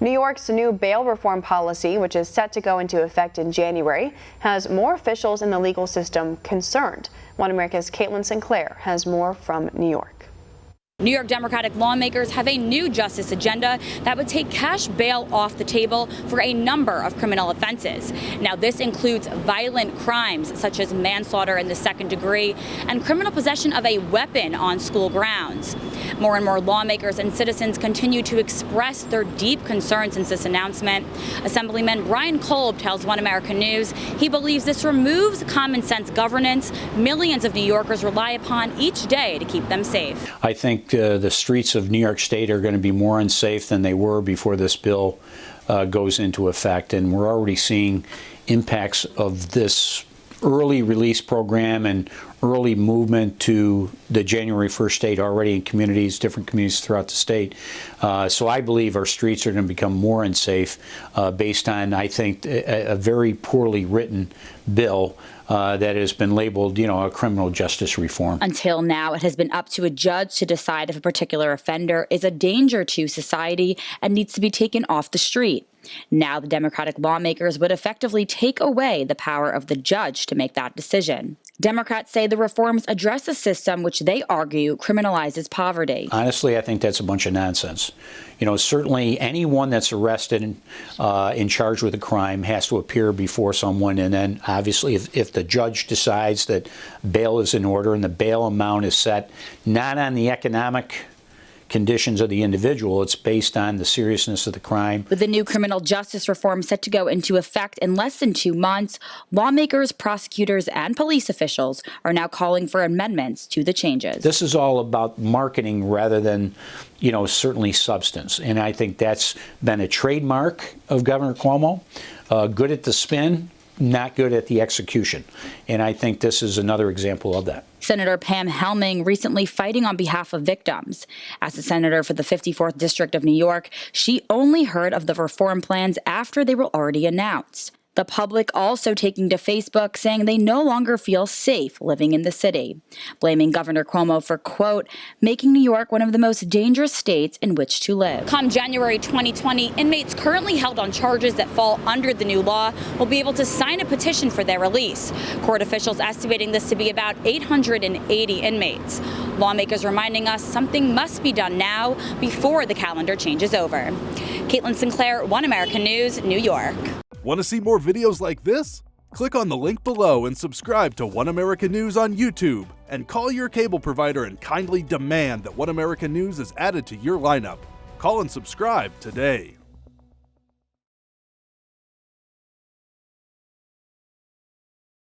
New York's new bail reform policy, which is set to go into effect in January, has more officials in the legal system concerned. One America's Caitlin Sinclair has more from New York. New York Democratic lawmakers have a new justice agenda that would take cash bail off the table for a number of criminal offenses. Now, this includes violent crimes such as manslaughter in the second degree and criminal possession of a weapon on school grounds. More and more lawmakers and citizens continue to express their deep concerns since this announcement. Assemblyman Brian Kolb tells One America News he believes this removes common sense governance millions of New Yorkers rely upon each day to keep them safe. I think the streets of New York State are going to be more unsafe than they were before this bill goes into effect, and we're already seeing impacts of this early release program and early movement to the January 1st date already in communities, different communities throughout the state. So I believe our streets are going to become more unsafe based on, I think, a very poorly written bill that has been labeled, a criminal justice reform. Until now, it has been up to a judge to decide if a particular offender is a danger to society and needs to be taken off the street. Now, the Democratic lawmakers would effectively take away the power of the judge to make that decision. Democrats say the reforms address a system which they argue criminalizes poverty. Honestly, I think that's a bunch of nonsense. Certainly anyone that's arrested and charged with a crime has to appear before someone, and then obviously if the judge decides that bail is in order and the bail amount is set not on the economic conditions of the individual, it's based on the seriousness of the crime. With the new criminal justice reform set to go into effect in less than 2 months, lawmakers, prosecutors, and police officials are now calling for amendments to the changes. This is all about marketing rather than, certainly substance. And I think that's been a trademark of Governor Cuomo. Good at the spin, not good at the execution. And I think this is another example of that. Senator Pam Helming recently fighting on behalf of victims. As a senator for the 54th District of New York, she only heard of the reform plans after they were already announced. The public also taking to Facebook saying they no longer feel safe living in the city, blaming Governor Cuomo for, quote, making New York one of the most dangerous states in which to live. Come January 2020, inmates currently held on charges that fall under the new law will be able to sign a petition for their release. Court officials estimating this to be about 880 inmates. Lawmakers reminding us something must be done now before the calendar changes over. Caitlin Sinclair, One America News, New York. Want to see more videos like this? Click on the link below and subscribe to One America News on YouTube, and call your cable provider and kindly demand that One America News is added to your lineup. Call and subscribe today.